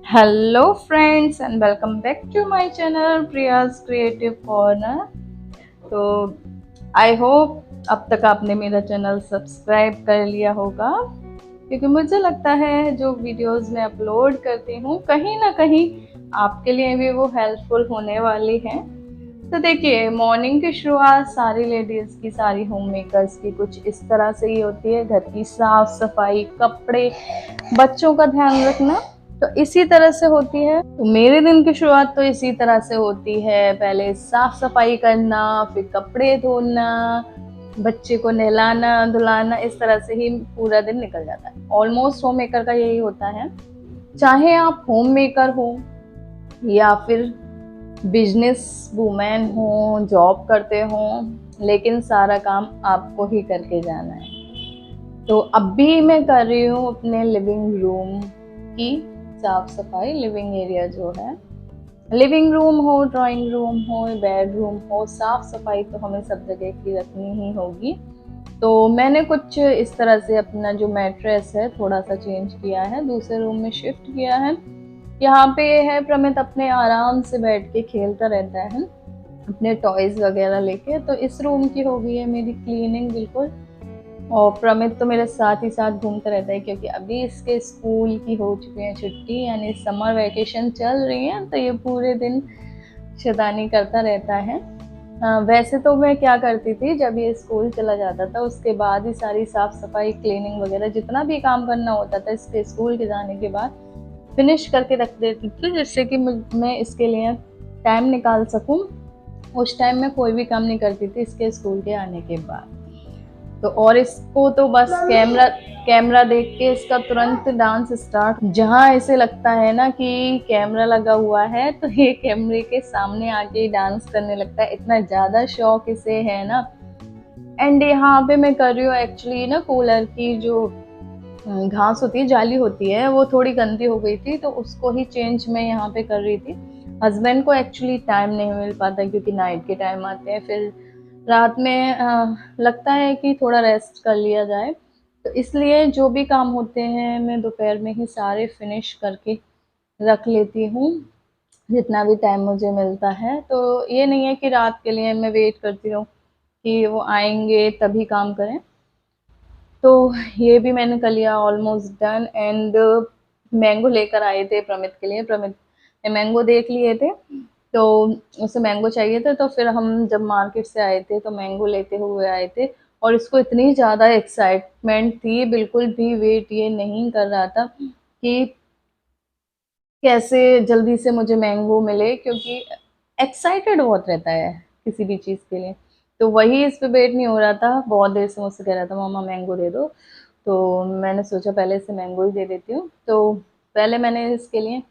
Hello friends and welcome back to my channel Priya's creative corner. तो I hope अब तक आपने मेरा चैनल सब्सक्राइब कर लिया होगा, क्योंकि मुझे लगता है जो वीडियोस मैं अपलोड करती हूँ कहीं ना कहीं आपके लिए भी वो हेल्पफुल होने वाली हैं। तो देखिए, मॉर्निंग की शुरुआत सारी लेडीज़ की, सारी होम मेकर्स की कुछ इस तरह से ही होती है। घर की साफ सफाई, कपड़े, बच्चों का ध्यान रखना, तो इसी तरह से होती है। तो मेरे दिन की शुरुआत तो इसी तरह से होती है। पहले साफ सफाई करना, फिर कपड़े धोना, बच्चे को नहलाना धुलाना, इस तरह से ही पूरा दिन निकल जाता है। ऑलमोस्ट होम मेकर का यही होता है, चाहे आप होम मेकर हो या फिर बिजनेस वूमेन हो, जॉब करते हो, लेकिन सारा काम आपको ही करके जाना है। तो अब भी मैं कर रही हूँ अपने लिविंग रूम की साफ सफाई। लिविंग एरिया जो है, लिविंग रूम हो, ड्राइंग रूम हो, बेडरूम हो, साफ सफाई तो हमें सब जगह की रखनी ही होगी। तो मैंने कुछ इस तरह से अपना जो मैट्रेस है थोड़ा सा चेंज किया है, दूसरे रूम में शिफ्ट किया है। यहाँ पे है प्रमित अपने आराम से बैठ के खेलता रहता है अपने टॉयज वगैरह लेके। तो इस रूम की हो गई है मेरी क्लीनिंग बिल्कुल। और प्रमित तो मेरे साथ ही साथ घूमता रहता है, क्योंकि अभी इसके स्कूल की हो चुकी है छुट्टी, यानी समर वैकेशन चल रही है। तो ये पूरे दिन शैतानी करता रहता है। वैसे तो मैं क्या करती थी, जब ये स्कूल चला जाता था उसके बाद ही सारी साफ सफाई, क्लीनिंग वगैरह जितना भी काम करना होता था इसके स्कूल के जाने के बाद फिनिश करके रख देती थी, जिससे कि मैं इसके लिए टाइम निकाल सकूं। उस टाइम में कोई भी काम नहीं करती थी इसके स्कूल के आने के बाद। तो और इसको तो बस कैमरा कैमरा देख के इसका तुरंत डांस स्टार्ट। जहाँ ऐसे लगता है ना कि कैमरा लगा हुआ है, तो ये कैमरे के सामने आके डांस करने लगता है, इतना ज्यादा शौक इसे है ना। एंड यहाँ पे मैं कर रही हूँ एक्चुअली ना, कूलर की जो घास होती है, जाली होती है, वो थोड़ी गंदी हो गई थी, तो उसको ही चेंज मैं यहाँ पे कर रही थी। हस्बैंड को एक्चुअली टाइम नहीं मिल पाता, क्योंकि नाइट के टाइम आते हैं, फिर रात में लगता है कि थोड़ा रेस्ट कर लिया जाए। तो इसलिए जो भी काम होते हैं मैं दोपहर में ही सारे फिनिश करके रख लेती हूँ, जितना भी टाइम मुझे मिलता है। तो ये नहीं है कि रात के लिए मैं वेट करती हूँ कि वो आएंगे तभी काम करें। तो ये भी मैंने कर लिया, ऑलमोस्ट डन। एंड मैंगो लेकर आए थे प्रमित के लिए। प्रमित ने मैंगो देख लिए थे, तो उसे मैंगो चाहिए था। तो फिर हम जब मार्केट से आए थे तो मैंगो लेते हुए आए थे, और इसको इतनी ज़्यादा एक्साइटमेंट थी, बिल्कुल भी वेट ये नहीं कर रहा था कि कैसे जल्दी से मुझे मैंगो मिले, क्योंकि एक्साइटेड बहुत रहता है किसी भी चीज़ के लिए। तो वही इस पे वेट नहीं हो रहा था, बहुत देर से मुझसे कह रहा था मामा मैंगो दे दो। तो मैंने सोचा पहले इसे मैंगो ही दे देती हूँ। तो पहले मैंने इसके लिए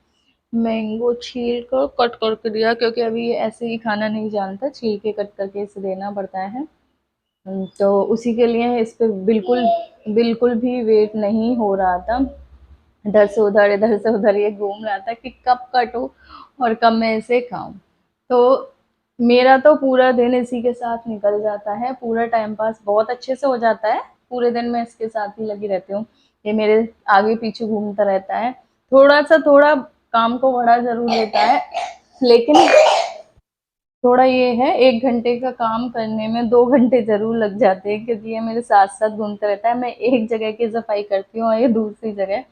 मैंगो छील कर कट करके दिया, क्योंकि अभी ये ऐसे ही खाना नहीं जानता, छील के कट करके इसे देना पड़ता है। तो उसी के लिए इस पे बिल्कुल बिल्कुल भी वेट नहीं हो रहा था। इधर से उधर, इधर से उधर ये घूम रहा था कि कब कटूं और कब मैं इसे खाऊं। तो मेरा तो पूरा दिन इसी के साथ निकल जाता है, पूरा टाइम पास बहुत अच्छे से हो जाता है। पूरे दिन मैं इसके साथ ही लगी रहती हूँ, ये मेरे आगे पीछे घूमता रहता है। थोड़ा काम को बड़ा जरूर लेता है, लेकिन थोड़ा ये है, 1 घंटे का काम करने में 2 घंटे जरूर लग जाते हैं, क्योंकि ये मेरे साथ साथ घूमता रहता है। मैं एक जगह की सफाई करती हूँ और ये दूसरी जगह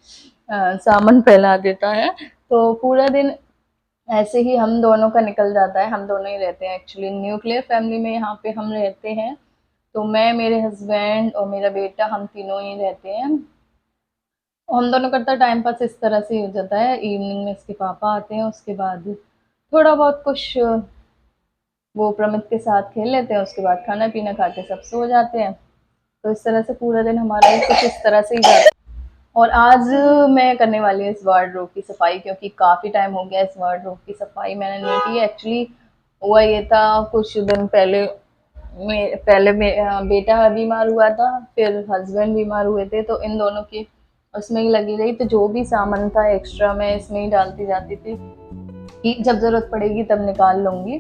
सामान फैला देता है। तो पूरा दिन ऐसे ही हम दोनों का निकल जाता है। हम दोनों ही रहते हैं एक्चुअली न्यूक्लियर फैमिली में, यहाँ पे हम रहते हैं। तो मैं, मेरे हस्बैंड और मेरा बेटा, हम तीनों ही रहते हैं। हम दोनों करता टाइम पास इस तरह से हो जाता है। इवनिंग में इसके पापा आते हैं, उसके बाद थोड़ा बहुत कुछ वो प्रमित के साथ खेल लेते हैं, उसके बाद खाना पीना खा के सब सो जाते हैं। तो इस तरह से पूरा दिन हमारा ही कुछ इस तरह से ही जाता है। और आज मैं करने वाली हूँ इस वार्डरोब की सफाई, क्योंकि काफ़ी टाइम हो गया इस वार्डरोब की सफाई मैंने नहीं की। एक्चुअली हुआ ये था, कुछ दिन पहले बेटा बीमार हुआ था, फिर हस्बैंड बीमार हुए थे, तो इन दोनों की उसमें ही लगी रही। तो जो भी सामान था एक्स्ट्रा मैं इसमें ही डालती जाती थी कि जब ज़रूरत पड़ेगी तब निकाल लूँगी।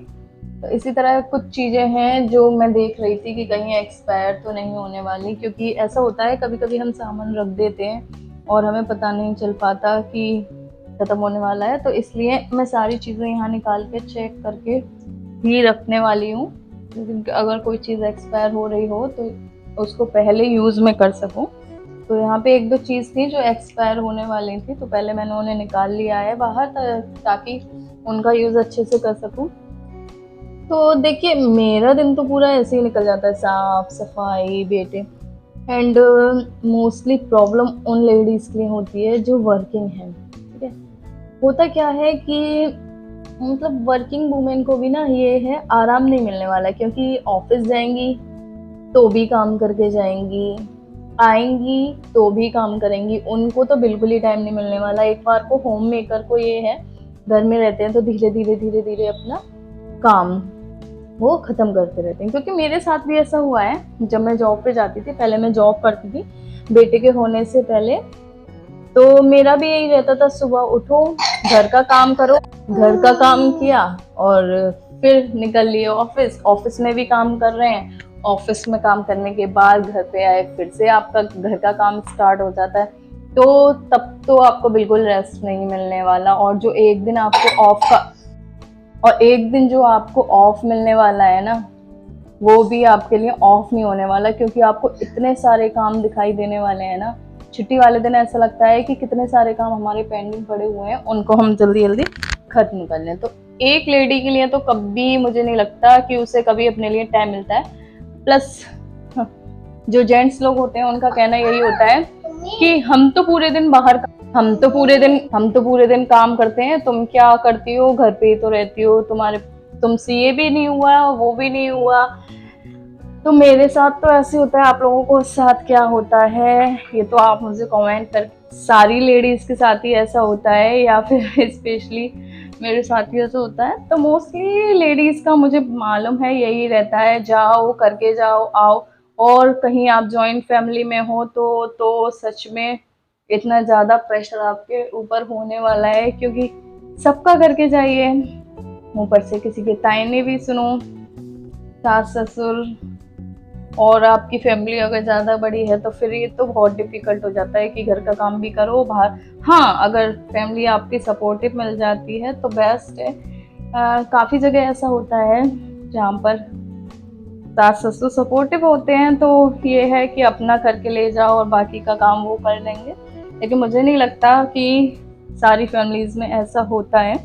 तो इसी तरह कुछ चीज़ें हैं जो मैं देख रही थी कि कहीं एक्सपायर तो नहीं होने वाली, क्योंकि ऐसा होता है कभी कभी हम सामान रख देते हैं और हमें पता नहीं चल पाता कि ख़त्म होने वाला है, तो इसलिए मैं सारी चीज़ें यहाँ निकाल के चेक करके ही रखने वाली हूँ, क्योंकि अगर कोई चीज़ एक्सपायर हो रही हो तो उसको पहले यूज़ में कर सकूँ। तो यहाँ पे एक दो चीज़ थी जो एक्सपायर होने वाली थी, तो पहले मैंने उन्हें निकाल लिया है बाहर, ताकि उनका यूज़ अच्छे से कर सकूँ। तो देखिए, मेरा दिन तो पूरा ऐसे ही निकल जाता है, साफ सफाई, बेटे। एंड मोस्टली प्रॉब्लम उन लेडीज़ के लिए होती है जो वर्किंग है, ठीक है। होता क्या है कि मतलब वर्किंग वुमेन को भी ना ये है, आराम नहीं मिलने वाला है, क्योंकि ऑफिस जाएंगी तो भी काम करके जाएंगी, आएंगी तो भी काम करेंगी, उनको तो बिल्कुल ही टाइम नहीं मिलने वाला। एक बार को होम मेकर को ये है, घर में रहते हैं तो धीरे धीरे अपना काम वो खत्म करते रहते हैं। क्योंकि मेरे साथ भी ऐसा हुआ है, जब मैं जॉब पे जाती थी, पहले मैं जॉब करती थी बेटे के होने से पहले, तो मेरा भी यही रहता था, सुबह उठो, घर का काम करो, घर का काम किया और फिर निकल लिए ऑफिस, ऑफिस में भी काम कर रहे हैं, ऑफिस में काम करने के बाद घर पे आए, फिर से आपका घर का काम स्टार्ट हो जाता है। तो तब तो आपको बिल्कुल रेस्ट नहीं मिलने वाला, और जो एक दिन आपको ऑफ का, और एक दिन जो आपको ऑफ मिलने वाला है ना, वो भी आपके लिए ऑफ नहीं होने वाला, क्योंकि आपको इतने सारे काम दिखाई देने वाले हैं ना। छुट्टी वाले दिन ऐसा लगता है कि कितने सारे काम हमारे पेंडिंग पड़े हुए हैं, उनको हम जल्दी जल्दी खत्म कर लें। तो एक लेडी के लिए तो कभी मुझे नहीं लगता कि उसे कभी अपने लिए टाइम मिलता है। प्लस जो जेंट्स लोग होते हैं उनका कहना यही होता है कि हम तो पूरे दिन बाहर, हम तो पूरे दिन काम करते हैं, तुम क्या करती हो, घर पे ही तो रहती हो, तुमसे ये भी नहीं हुआ, वो भी नहीं हुआ। तो मेरे साथ तो ऐसे होता है, आप लोगों को साथ क्या होता है ये तो आप मुझे कमेंट कर, सारी लेडीज के साथ ही ऐसा होता है या फिर स्पेशली मेरे साथ ही ऐसा होता है? तो मोस्टली लेडीज का मुझे मालूम है यही रहता है, जाओ करके जाओ आओ। और कहीं आप जॉइंट फैमिली में हो तो सच में इतना ज़्यादा प्रेशर आपके ऊपर होने वाला है, क्योंकि सबका करके जाइए, ऊपर से किसी के ताने भी सुनो, सास ससुर, और आपकी फैमिली अगर ज़्यादा बड़ी है तो फिर ये तो बहुत डिफ़िकल्ट हो जाता है कि घर का काम भी करो बाहर। हाँ, अगर फैमिली आपकी सपोर्टिव मिल जाती है तो बेस्ट है। काफ़ी जगह ऐसा होता है जहाँ पर सास ससुर सपोर्टिव होते हैं, तो ये है कि अपना करके ले जाओ और बाकी का काम वो कर लेंगे। लेकिन मुझे नहीं लगता कि सारी फैमिलीज़ में ऐसा होता है।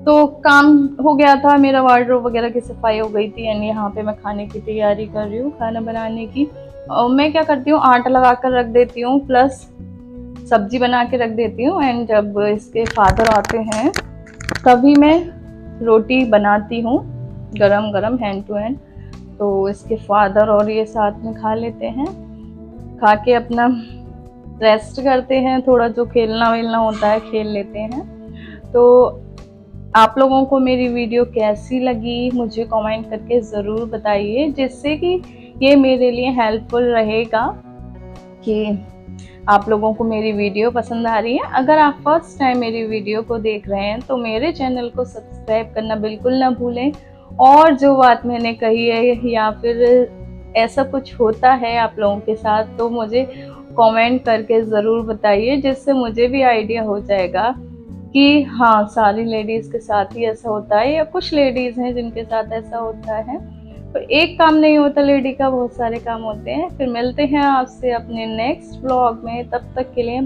तो काम हो गया था, मेरा वार्डरोब वगैरह की सफाई हो गई थी, एंड यहाँ पे मैं खाने की तैयारी कर रही हूँ, खाना बनाने की। मैं क्या करती हूँ, आटा लगा कर रख देती हूँ, प्लस सब्जी बना के रख देती हूँ, एंड जब इसके फादर आते हैं तभी मैं रोटी बनाती हूँ गरम गरम, हैंड टू हैंड। तो इसके फादर और ये साथ में खा लेते हैं, खा के अपना रेस्ट करते हैं, थोड़ा जो खेलना वेलना होता है खेल लेते हैं। तो आप लोगों को मेरी वीडियो कैसी लगी मुझे कमेंट करके ज़रूर बताइए, जिससे कि ये मेरे लिए हेल्पफुल रहेगा कि आप लोगों को मेरी वीडियो पसंद आ रही है। अगर आप फर्स्ट टाइम मेरी वीडियो को देख रहे हैं तो मेरे चैनल को सब्सक्राइब करना बिल्कुल ना भूलें। और जो बात मैंने कही है या फिर ऐसा कुछ होता है आप लोगों के साथ तो मुझे कमेंट करके ज़रूर बताइए, जिससे मुझे भी आइडिया हो जाएगा कि हाँ, सारी लेडीज़ के साथ ही ऐसा होता है या कुछ लेडीज़ हैं जिनके साथ ऐसा होता है। तो एक काम नहीं होता लेडी का, बहुत सारे काम होते हैं। फिर मिलते हैं आपसे अपने नेक्स्ट व्लॉग में, तब तक के लिए